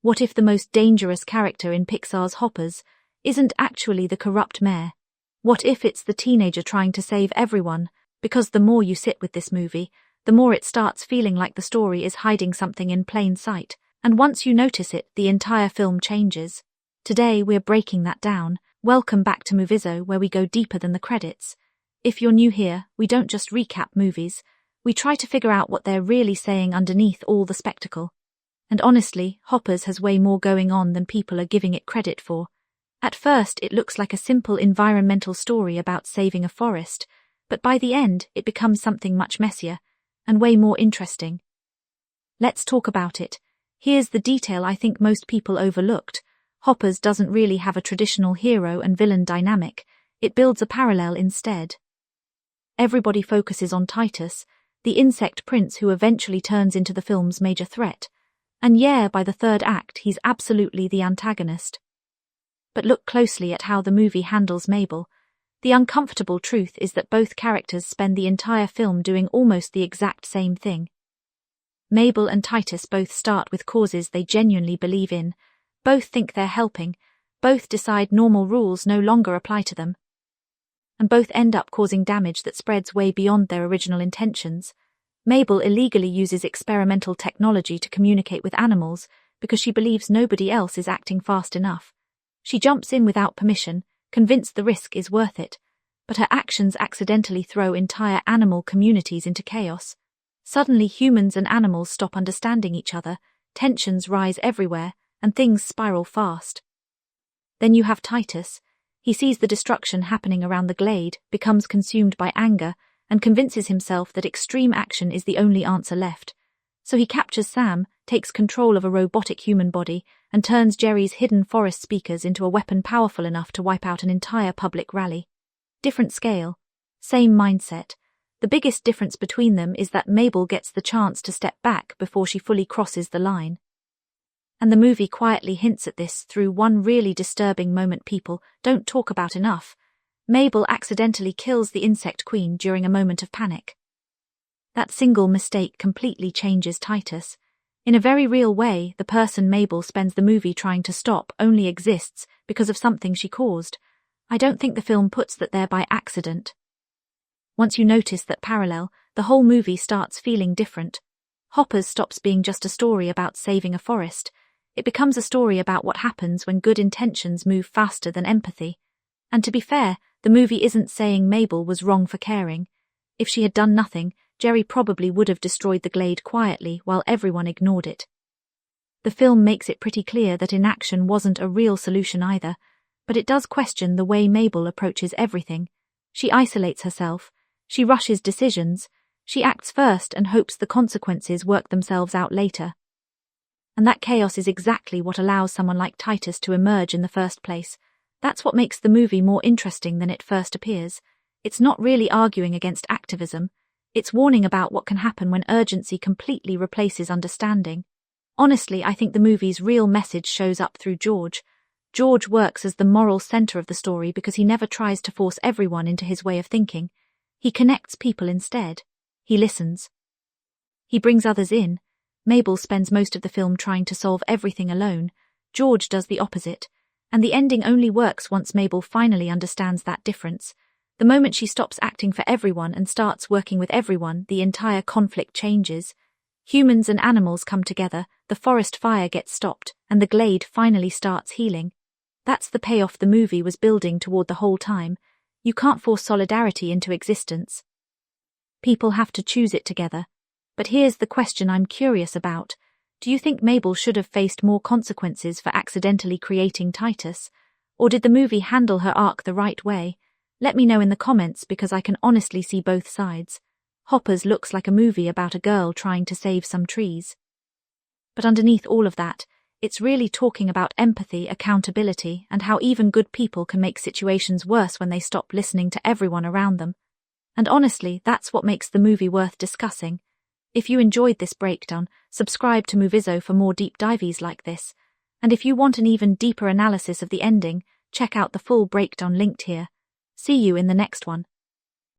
What if the most dangerous character in Pixar's Hoppers isn't actually the corrupt mayor? What if it's the teenager trying to save everyone? Because the more you sit with this movie, the more it starts feeling like the story is hiding something in plain sight, and once you notice it, the entire film changes. Today we're breaking that down. Welcome back to Movizo, where we go deeper than the credits. If you're new here, we don't just recap movies, we try to figure out what they're really saying underneath all the spectacle. And honestly, Hoppers has way more going on than people are giving it credit for. At first, it looks like a simple environmental story about saving a forest, but by the end, it becomes something much messier and way more interesting. Let's talk about it. Here's the detail I think most people overlooked. Hoppers doesn't really have a traditional hero and villain dynamic. It builds a parallel instead. Everybody focuses on Titus, the insect prince who eventually turns into the film's major threat. And yeah, by the third act, he's absolutely the antagonist. But look closely at how the movie handles Mabel. The uncomfortable truth is that both characters spend the entire film doing almost the exact same thing. Mabel and Titus both start with causes they genuinely believe in, both think they're helping, both decide normal rules no longer apply to them, and both end up causing damage that spreads way beyond their original intentions. Mabel illegally uses experimental technology to communicate with animals because she believes nobody else is acting fast enough. She jumps in without permission, convinced the risk is worth it, but her actions accidentally throw entire animal communities into chaos. Suddenly humans and animals stop understanding each other, tensions rise everywhere, and things spiral fast. Then you have Titus. He sees the destruction happening around the glade, becomes consumed by anger, and convinces himself that extreme action is the only answer left. So he captures Sam, takes control of a robotic human body, and turns Jerry's hidden forest speakers into a weapon powerful enough to wipe out an entire public rally. Different scale, same mindset. The biggest difference between them is that Mabel gets the chance to step back before she fully crosses the line. And the movie quietly hints at this through one really disturbing moment people don't talk about enough. Mabel accidentally kills the insect queen during a moment of panic. That single mistake completely changes Titus. In a very real way, the person Mabel spends the movie trying to stop only exists because of something she caused. I don't think the film puts that there by accident. Once you notice that parallel, the whole movie starts feeling different. Hoppers stops being just a story about saving a forest. It becomes a story about what happens when good intentions move faster than empathy. And to be fair, the movie isn't saying Mabel was wrong for caring. If she had done nothing, Jerry probably would have destroyed the glade quietly while everyone ignored it. The film makes it pretty clear that inaction wasn't a real solution either, but it does question the way Mabel approaches everything. She isolates herself, she rushes decisions, she acts first and hopes the consequences work themselves out later. And that chaos is exactly what allows someone like Titus to emerge in the first place. That's what makes the movie more interesting than it first appears. It's not really arguing against activism. It's warning about what can happen when urgency completely replaces understanding. Honestly, I think the movie's real message shows up through George. George works as the moral center of the story because he never tries to force everyone into his way of thinking. He connects people instead. He listens. He brings others in. Mabel spends most of the film trying to solve everything alone. George does the opposite. And the ending only works once Mabel finally understands that difference. The moment she stops acting for everyone and starts working with everyone, the entire conflict changes. Humans and animals come together, the forest fire gets stopped, and the glade finally starts healing. That's the payoff the movie was building toward the whole time. You can't force solidarity into existence. People have to choose it together. But here's the question I'm curious about. Do you think Mabel should have faced more consequences for accidentally creating Titus? Or did the movie handle her arc the right way? Let me know in the comments because I can honestly see both sides. Hoppers looks like a movie about a girl trying to save some trees. But underneath all of that, it's really talking about empathy, accountability, and how even good people can make situations worse when they stop listening to everyone around them. And honestly, that's what makes the movie worth discussing. If you enjoyed this breakdown, subscribe to Movizo for more deep dives like this. And if you want an even deeper analysis of the ending, check out the full breakdown linked here. See you in the next one.